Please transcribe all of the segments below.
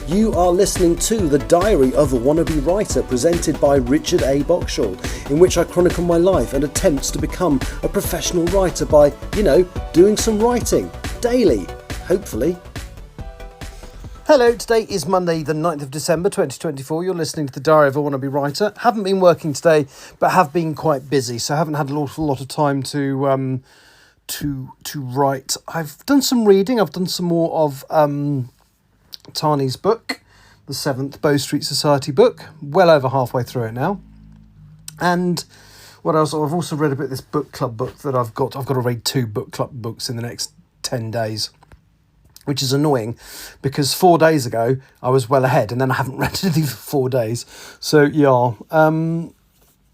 You are listening to The Diary of a Wannabe Writer, presented by Richard A. Boxshall, in which I chronicle my life and attempts to become a professional writer by, doing some writing daily, hopefully. Hello, today is Monday the 9th of December 2024. You're listening to The Diary of a Wannabe Writer. Haven't been working today, but have been quite busy, so I haven't had an awful lot of time to write. I've done some reading. I've done some more of Tani's book, the 7th Bow Street Society book. Well over halfway through it now. And what else? I've also read a bit of this book club book that I've got. I've got to read 2 book club books in the next 10 days. Which is annoying because 4 days ago I was well ahead and then I haven't read anything for 4 days. So yeah, trying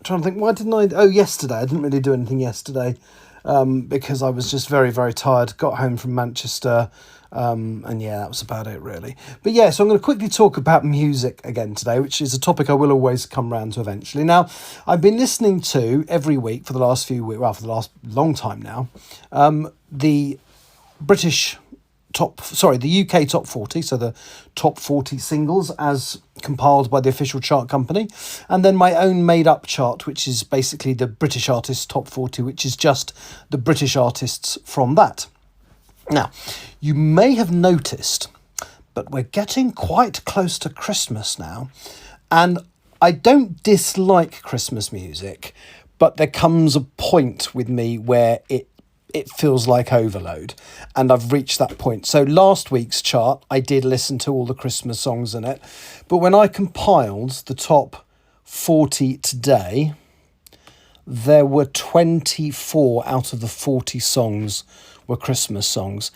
to think, why didn't I? Oh, yesterday. I didn't really do anything yesterday because I was just very, very tired. Got home from Manchester and yeah, that was about it really. But yeah, so I'm going to quickly talk about music again today, which is a topic I will always come round to eventually. Now, I've been listening to every week for the last few weeks, for the last long time now, the UK top 40, so the top 40 singles as compiled by the official chart company, and then my own made-up chart, which is basically the British Artists Top 40, which is just the British artists from that. Now, you may have noticed, but we're getting quite close to Christmas now, and I don't dislike Christmas music, but there comes a point with me where it feels like overload, and I've reached that point. So last week's chart, I did listen to all the Christmas songs in it, but when I compiled the top 40 today, there were 24 out of the 40 songs were Christmas songs,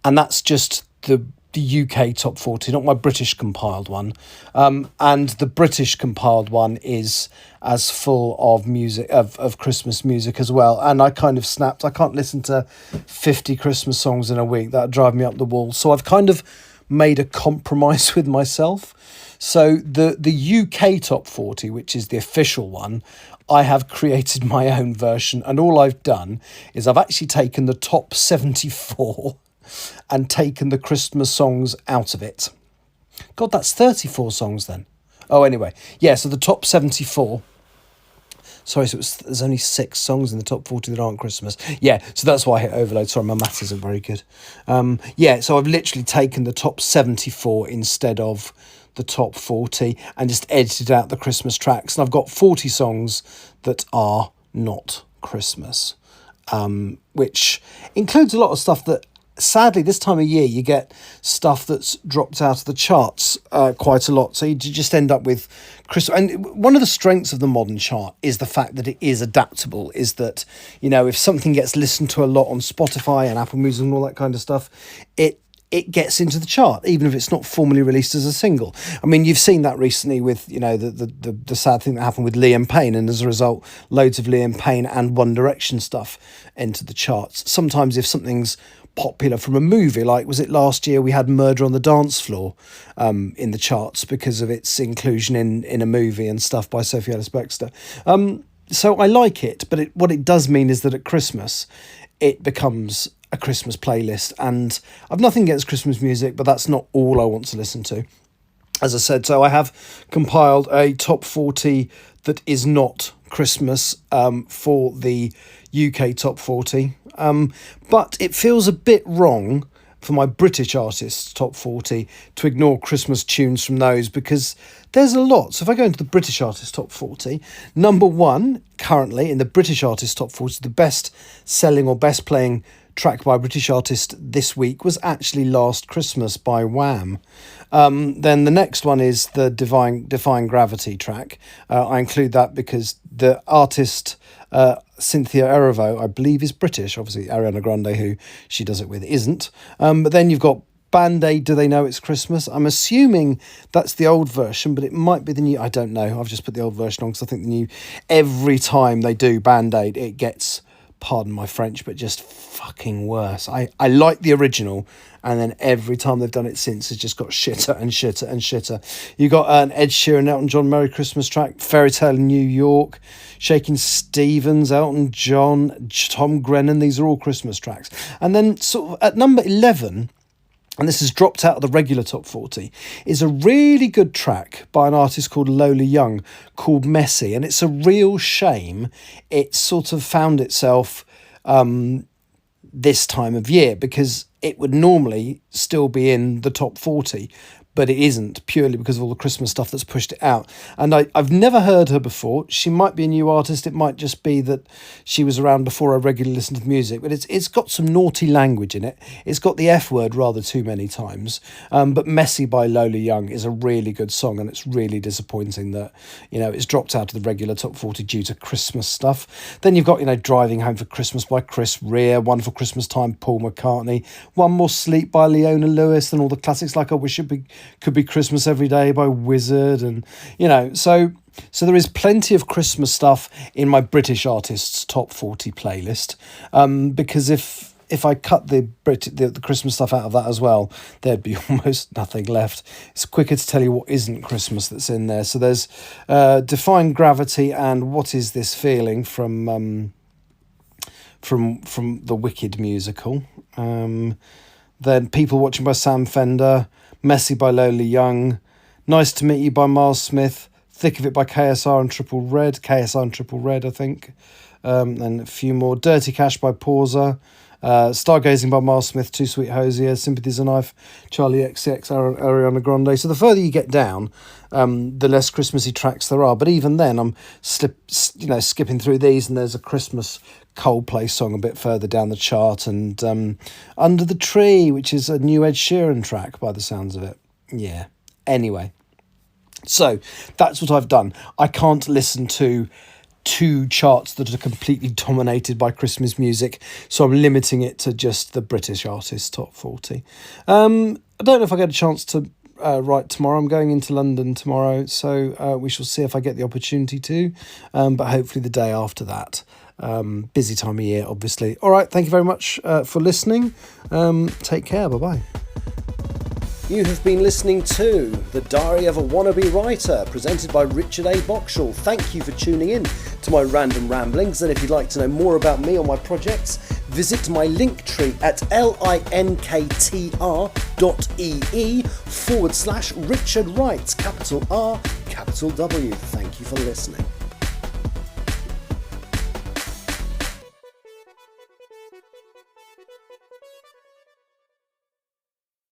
and that's just the UK top 40, not my British compiled one. And the British compiled one is as full of music, of Christmas music as well. And I kind of snapped. I can't listen to 50 Christmas songs in a week. That would drive me up the wall. So I've kind of made a compromise with myself. So the UK top 40, which is the official one, I have created my own version. And all I've done is I've actually taken the top 74 and taken the Christmas songs out of it. God, that's 34 songs then. Oh, anyway. Yeah, so the top 74. Sorry, so there's only 6 songs in the top 40 that aren't Christmas. Yeah, so that's why I hit overload. Sorry, my maths isn't very good. Yeah, so I've literally taken the top 74 instead of the top 40 and just edited out the Christmas tracks. And I've got 40 songs that are not Christmas, which includes a lot of stuff that, sadly, this time of year, you get stuff that's dropped out of the charts quite a lot. So you just end up with Christmas. And one of the strengths of the modern chart is the fact that it is adaptable, is that, if something gets listened to a lot on Spotify and Apple Music and all that kind of stuff, it gets into the chart, even if it's not formally released as a single. I mean, you've seen that recently with, the sad thing that happened with Liam Payne, and as a result, loads of Liam Payne and One Direction stuff entered the charts. Sometimes if something's popular from a movie, like was it last year we had Murder on the Dance Floor in the charts because of its inclusion in a movie and stuff by Sophie Ellis-Bextor. So I like it, but what it does mean is that at Christmas it becomes a Christmas playlist, and I've nothing against Christmas music, but that's not all I want to listen to. As I said, so I have compiled a top 40 that is not Christmas for the UK top 40. But it feels a bit wrong for my British artists top 40 to ignore Christmas tunes from those, because there's a lot. So if I go into the British artist top 40, number 1 currently in the British artist top 40, the best selling or best playing track by a British artist this week was actually Last Christmas by Wham. Then the next one is the Defying Gravity track. I include that because the artist Cynthia Erivo, I believe, is British. Obviously Ariana Grande, who she does it with, isn't. But then you've got Band-Aid, Do They Know It's Christmas? I'm assuming that's the old version, but it might be the new. I don't know. I've just put the old version on because I think the new, every time they do Band-Aid, it gets, pardon my French, but just fucking worse. I like the original, and then every time they've done it since, it's just got shitter and shitter and shitter. You got an Ed Sheeran, Elton John, Merry Christmas track, Fairy Tale in New York, Shakin' Stevens, Elton John, Tom Grennan. These are all Christmas tracks. And then sort of at number 11, and this has dropped out of the regular top 40, is a really good track by an artist called Lola Young called Messy. And it's a real shame it sort of found itself this time of year, because it would normally still be in the top 40, but it isn't, purely because of all the Christmas stuff that's pushed it out. And I've never heard her before. She might be a new artist. It might just be that she was around before I regularly listened to the music. But it's got some naughty language in it. It's got the F word rather too many times. But Messy by Lola Young is a really good song, and it's really disappointing that, it's dropped out of the regular top 40 due to Christmas stuff. Then you've got, Driving Home for Christmas by Chris Rea, Wonderful Christmas Time, Paul McCartney, One More Sleep by Leona Lewis, and all the classics like I Wish It Could Be Christmas Every Day by Wizard, and so there is plenty of Christmas stuff in my British artists top 40 playlist, because if I cut the Christmas stuff out of that as well, there'd be almost nothing left. It's quicker to tell you what isn't Christmas that's in there. So there's Defying Gravity and What Is This Feeling from the Wicked musical. Then People Watching by Sam Fender, Messy by Lola Young, Nice to Meet You by Miles Smith, Thick of It by KSR and Triple Red, I think, and a few more. Dirty Cash by Pausa, Stargazing by Miles Smith, Too Sweet Hosier, Sympathy's a Knife, Charlie XCX, Ariana Grande. So the further you get down, the less Christmassy tracks there are. But even then, I'm skipping through these, and there's a Christmas Coldplay song a bit further down the chart, and Under the Tree, which is a new Ed Sheeran track by the sounds of it. Yeah. Anyway, so that's what I've done. I can't listen to two charts that are completely dominated by Christmas music, so I'm limiting it to just the British artists top 40. I don't know if I get a chance to write tomorrow. I'm going into London tomorrow, so we shall see if I get the opportunity to, but hopefully the day after that. Busy time of year, obviously. All right, thank you very much for listening. Take care. Bye-bye. You have been listening to The Diary of a Wannabe Writer, presented by Richard A. Boxall. Thank you for tuning in to my random ramblings, and if you'd like to know more about me or my projects, visit my link tree at linktr.ee/Richard Writes, capital R, capital W. Thank you for listening.